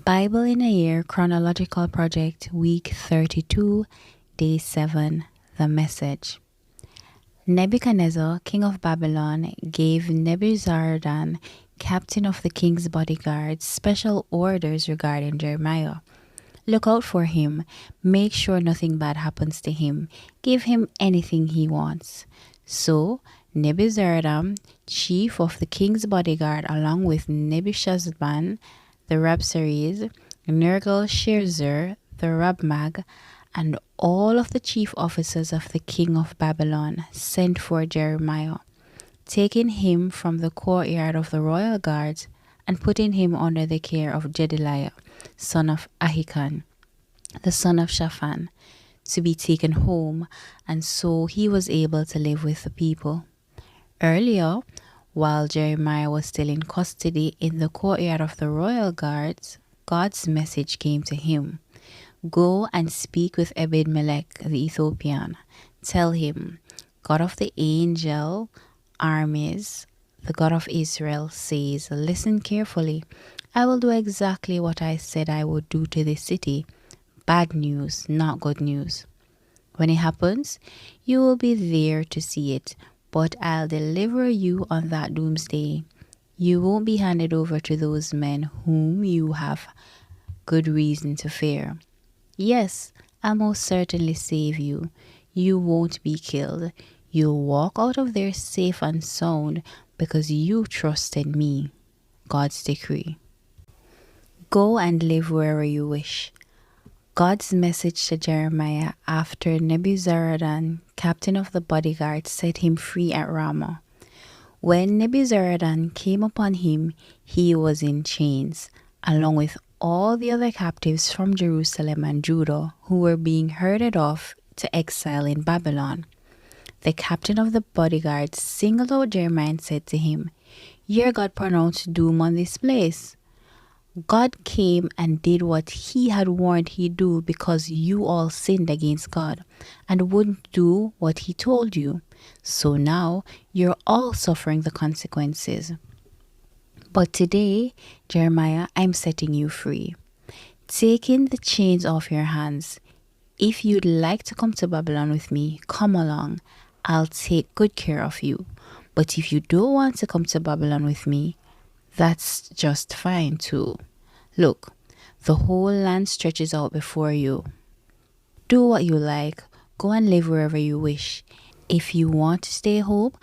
Bible in a Year Chronological Project, Week 32, Day 7, The Message. Nebuchadnezzar, king of Babylon, gave Nebuzaradan, captain of the king's bodyguards, special orders regarding Jeremiah. Look out for him. Make sure nothing bad happens to him. Give him anything he wants. So Nebuzaradan, chief of the king's bodyguard, along with Nebuchadnezzar, the Rabsaris, Nergal-Sharezer, the Rabmag, and all of the chief officers of the king of Babylon, sent for Jeremiah, taking him from the courtyard of the royal guards and putting him under the care of Jedaliah, son of Ahikam, the son of Shaphan, to be taken home, and so he was able to live with the people. Earlier, while Jeremiah was still in custody in the courtyard of the royal guards, God's message came to him. Go and speak with Ebed-Melech the Ethiopian. Tell him, God of the angel armies, the God of Israel, says, listen carefully. I will do exactly what I said I would do to this city. Bad news, not good news. When it happens, you will be there to see it, but I'll deliver you on that doomsday. You won't be handed over to those men whom you have good reason to fear. Yes, I'll most certainly save you. You won't be killed. You'll walk out of there safe and sound because you trusted me. God's decree. Go and live wherever you wish. God's message to Jeremiah after Nebuzaradan, captain of the bodyguard, set him free at Ramah. When Nebuzaradan came upon him, he was in chains, along with all the other captives from Jerusalem and Judah who were being herded off to exile in Babylon. The captain of the bodyguard singled out Jeremiah and said to him, Your God pronounced doom on this place. God came and did what he had warned he'd do because you all sinned against God and wouldn't do what he told you. So now you're all suffering the consequences. But today, Jeremiah, I'm setting you free, taking the chains off your hands. If you'd like to come to Babylon with me, come along. I'll take good care of you. But if you don't want to come to Babylon with me, that's just fine too. Look, the whole land stretches out before you. Do what you like. Go and live wherever you wish. If you want to stay home,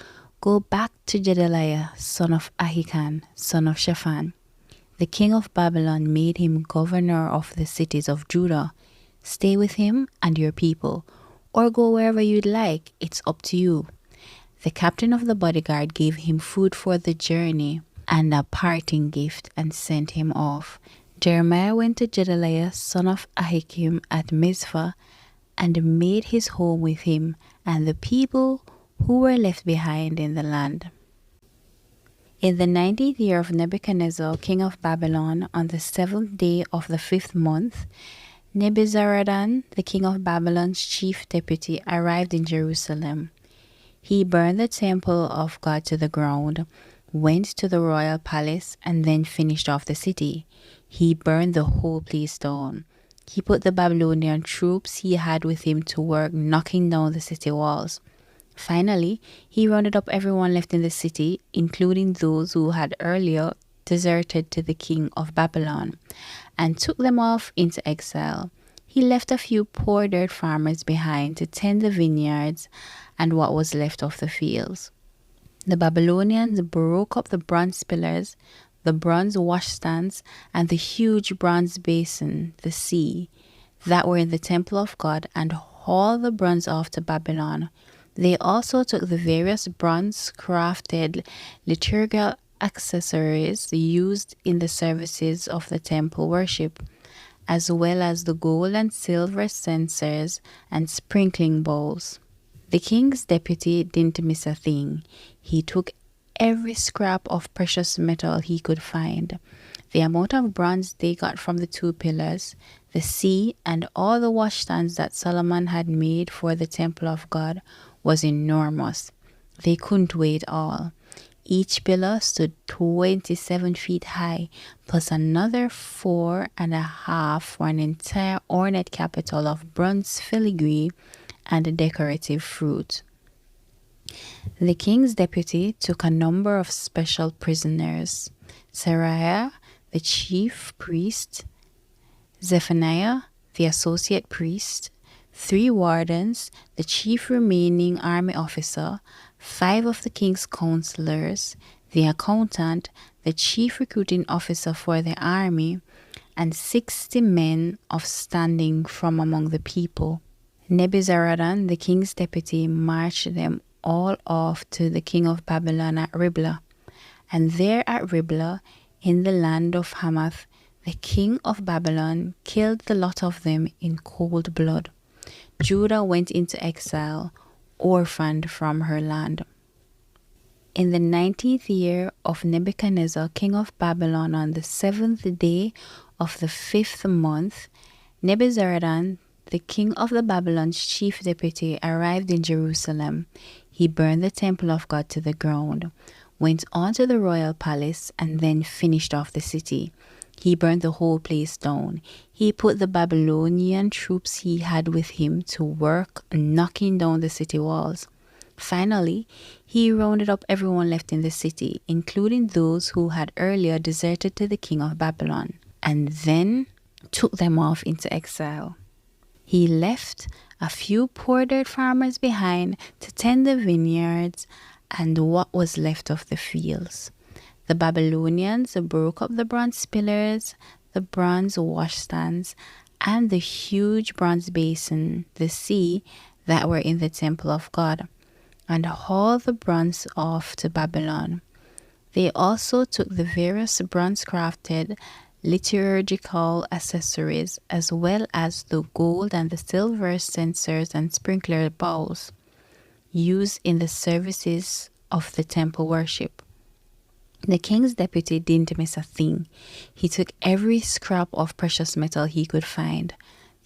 go back to Jedaliah, son of Ahikam, son of Shaphan. The king of Babylon made him governor of the cities of Judah. Stay with him and your people, or go wherever you'd like. It's up to you. The captain of the bodyguard gave him food for the journey and a parting gift and sent him off. Jeremiah went to Jedaliah, son of Ahikam, at Mizpah and made his home with him and the people who were left behind in the land. In the 90th year of Nebuchadnezzar, king of Babylon, on the 7th day of the 5th month, Nebuzaradan, the king of Babylon's chief deputy, arrived in Jerusalem. He burned the temple of God to the ground, went to the royal palace, and then finished off the city. He burned the whole place down. He put the Babylonian troops he had with him to work knocking down the city walls. Finally, he rounded up everyone left in the city, including those who had earlier deserted to the king of Babylon, and took them off into exile. He left a few poor dirt farmers behind to tend the vineyards and what was left of the fields. The Babylonians broke up the bronze pillars, the bronze washstands, and the huge bronze basin, the sea, that were in the temple of God, and hauled the bronze off to Babylon. They also took the various bronze-crafted liturgical accessories used in the services of the temple worship, as well as the gold and silver censers and sprinkling bowls. The king's deputy didn't miss a thing. He took every scrap of precious metal he could find. The amount of bronze they got from the two pillars, the sea, and all the washstands that Solomon had made for the temple of God was enormous. They couldn't weigh it all. Each pillar stood 27 feet high, plus another 4.5 for an entire ornate capital of bronze filigree and decorative fruit. The king's deputy took a number of special prisoners: Seraiah, the chief priest; Zephaniah, the associate priest; 3 wardens, the chief remaining army officer; 5 of the king's counselors, the accountant, the chief recruiting officer for the army, and 60 men of standing from among the people. Nebuzaradan, the king's deputy, marched them all off to the king of Babylon at Riblah. And there at Riblah, in the land of Hamath, the king of Babylon killed the lot of them in cold blood. Judah went into exile, orphaned from her land. In the 19th year of Nebuchadnezzar, king of Babylon, on the 7th day of the 5th month, Nebuzaradan, the king of the Babylon's chief deputy, arrived in Jerusalem. He burned the temple of God to the ground, went on to the royal palace, and then finished off the city. He burned the whole place down. He put the Babylonian troops he had with him to work knocking down the city walls. Finally, he rounded up everyone left in the city, including those who had earlier deserted to the king of Babylon, and then took them off into exile. He left a few poor dirt farmers behind to tend the vineyards and what was left of the fields. The Babylonians broke up the bronze pillars, the bronze washstands, and the huge bronze basin, the sea, that were in the temple of God, and hauled the bronze off to Babylon. They also took the various bronze-crafted liturgical accessories, as well as the gold and the silver censers and sprinkler bowls used in the services of the temple worship. The king's deputy didn't miss a thing. He took every scrap of precious metal he could find.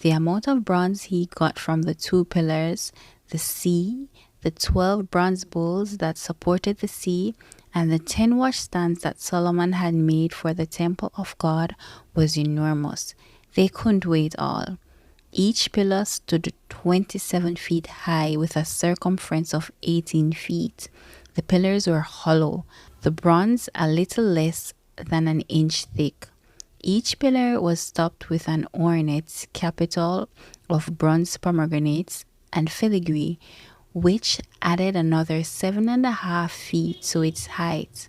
The amount of bronze he got from the 2 pillars, the sea, the 12 bronze bowls that supported the sea, and the 10 washstands that Solomon had made for the temple of God was enormous. They couldn't weigh it all. Each pillar stood 27 feet high with a circumference of 18 feet. The pillars were hollow, the bronze a little less than an inch thick. Each pillar was topped with an ornate capital of bronze pomegranates and filigree, which added another 7.5 feet to its height.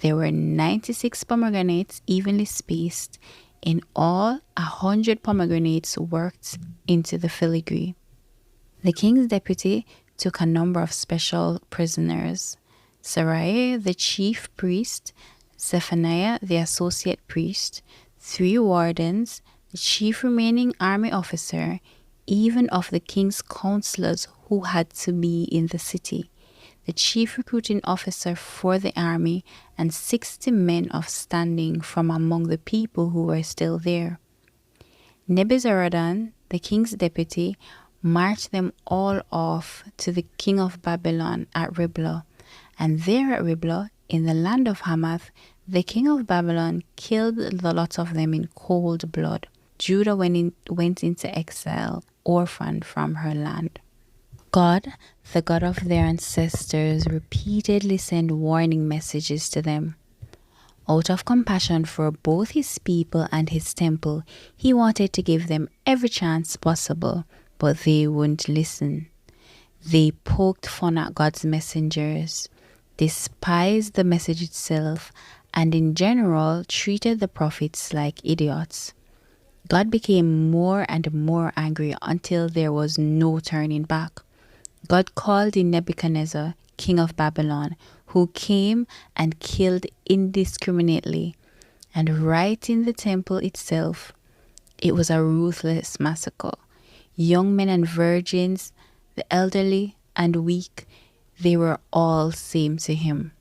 There were 96 pomegranates evenly spaced. In all, 100 pomegranates worked into the filigree. The king's deputy took a number of special prisoners: Seraiah, the chief priest; Zephaniah, the associate priest; 3 wardens; the chief remaining army officer, even of the king's counselors who had to be in the city; the chief recruiting officer for the army, and 60 men of standing from among the people who were still there. Nebuzaradan, the king's deputy, marched them all off to the king of Babylon at Riblah. And there at Riblah, in the land of Hamath, the king of Babylon killed the lot of them in cold blood. Judah went into exile, orphaned from her land. God, the God of their ancestors, repeatedly sent warning messages to them. Out of compassion for both his people and his temple, he wanted to give them every chance possible, but they wouldn't listen. They poked fun at God's messengers, despised the message itself, and in general treated the prophets like idiots. God became more and more angry until there was no turning back. God called in Nebuchadnezzar, king of Babylon, who came and killed indiscriminately, and right in the temple itself. It was a ruthless massacre. Young men and virgins, the elderly and weak, they were all same to him.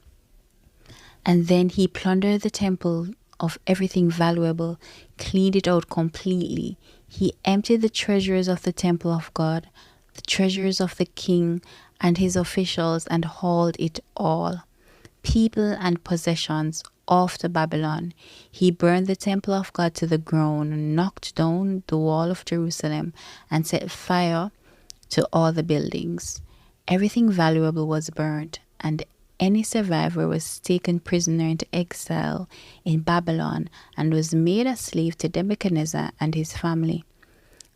And then he plundered the temple of everything valuable, cleaned it out completely. He emptied the treasures of the temple of God, the treasures of the king and his officials, and hauled it all. people and possessions off to Babylon. He burned the temple of God to the ground, knocked down the wall of Jerusalem, and set fire to all the buildings. Everything valuable was burned, and any survivor was taken prisoner into exile in Babylon and was made a slave to Nebuchadnezzar and his family.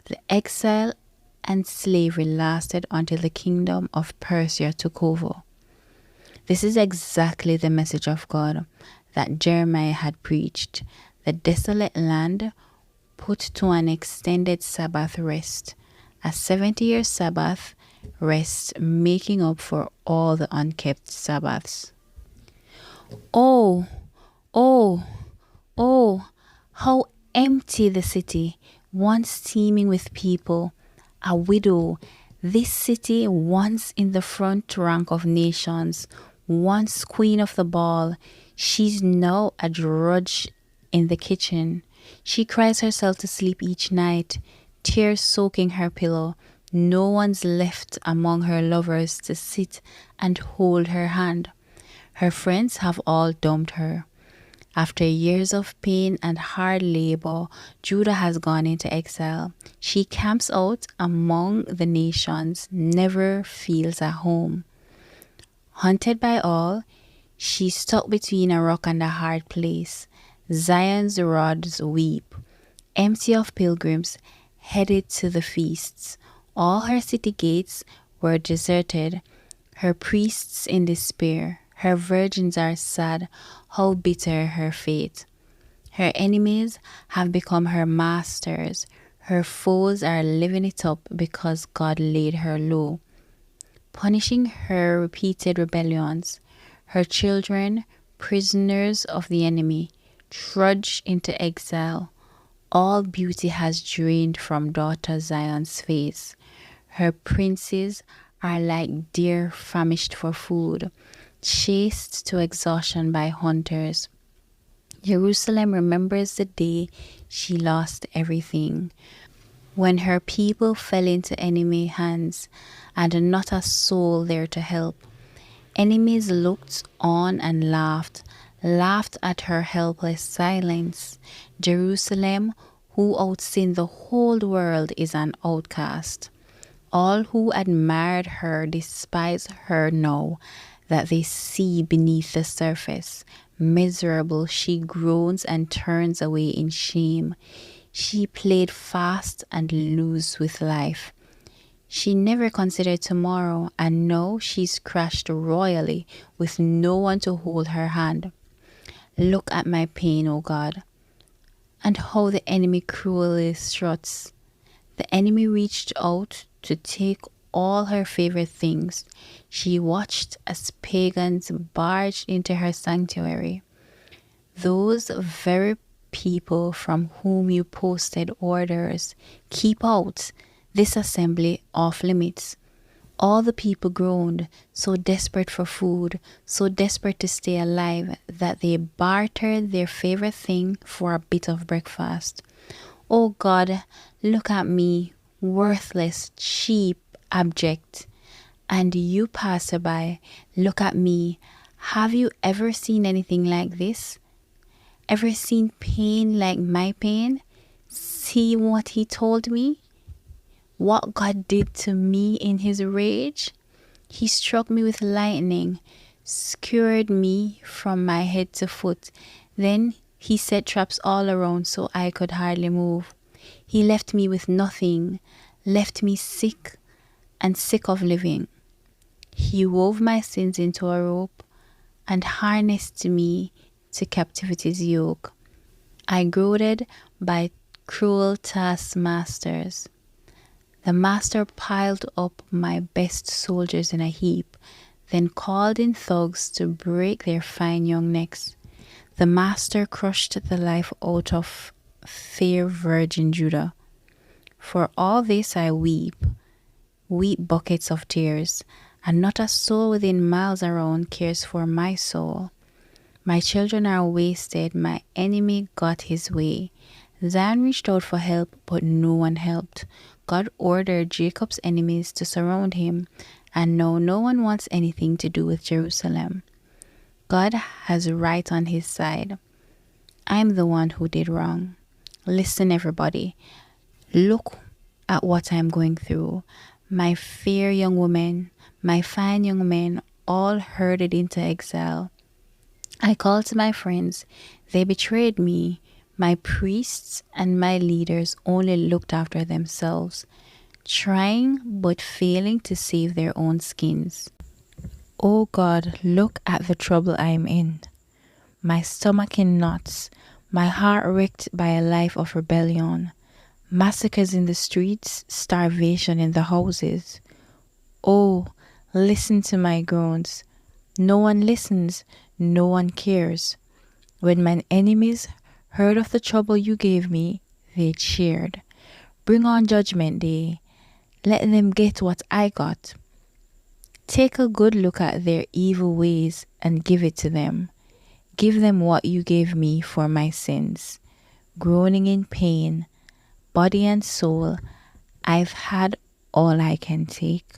The exile and slavery lasted until the kingdom of Persia took over. This is exactly the message of God that Jeremiah had preached. The desolate land put to an extended Sabbath rest, a 70-year Sabbath rest making up for all the unkept Sabbaths. Oh, oh, oh, how empty the city, once teeming with people, a widow. This city, once in the front rank of nations, once queen of the ball, she's now a drudge in the kitchen. She cries herself to sleep each night, tears soaking her pillow. No one's left among her lovers to sit and hold her hand. Her friends have all dumped her. After years of pain and hard labor, Judah has gone into exile. She camps out among the nations, never feels at home. Hunted by all, she's stuck between a rock and a hard place. Zion's rods weep, empty of pilgrims, headed to the feasts. All her city gates were deserted, her priests in despair. Her virgins are sad, how bitter her fate. Her enemies have become her masters. Her foes are living it up because God laid her low, punishing her repeated rebellions. Her children, prisoners of the enemy, trudge into exile. All beauty has drained from daughter Zion's face. Her princes are like deer famished for food, chased to exhaustion by hunters. Jerusalem remembers the day she lost everything, when her people fell into enemy hands and not a soul there to help. Enemies looked on and laughed at her helpless silence. Jerusalem, who outsinned the whole world, is an outcast. All who admired her despise her now that they see beneath the surface. Miserable, she groans and turns away in shame. She played fast and loose with life. She never considered tomorrow, and now she's crashed royally with no one to hold her hand. Look at my pain, O God, and how the enemy cruelly struts. The enemy reached out to take all her favorite things. She watched as pagans barged into her sanctuary. Those very people from whom you posted orders, keep out, this assembly off limits. All the people groaned, so desperate for food, so desperate to stay alive, that they bartered their favorite thing for a bit of breakfast. Oh God, look at me, worthless, cheap, abject. And you, passerby, look at me. Have you ever seen anything like this? Ever seen pain like my pain? See what he told me? What God did to me in his rage? He struck me with lightning, skewered me from my head to foot. Then he set traps all around so I could hardly move. He left me with nothing, left me sick and sick of living. He wove my sins into a rope and harnessed me to captivity's yoke. I goaded by cruel taskmasters. The master piled up my best soldiers in a heap, then called in thugs to break their fine young necks. The master crushed the life out of fair virgin Judah. For all this I weep buckets of tears, and not a soul within miles around cares for my soul. My children are wasted, my enemy got his way. Zion reached out for help, but no one helped. God ordered Jacob's enemies to surround him, and now no one wants anything to do with Jerusalem. God has right on his side. I'm the one who did wrong. Listen, everybody. Look at what I'm going through. My fair young woman, my fine young men, all herded into exile. I called to my friends. They betrayed me. My priests and my leaders only looked after themselves, trying but failing to save their own skins. O God, look at the trouble I am in. My stomach in knots, my heart wrecked by a life of rebellion, massacres in the streets, starvation in the houses. Oh, listen to my groans. No one listens, no one cares. When my enemies heard of the trouble you gave me, they cheered. Bring on judgment day. Let them get what I got. Take a good look at their evil ways and give it to them. Give them what you gave me for my sins. Groaning in pain, body and soul, I've had all I can take.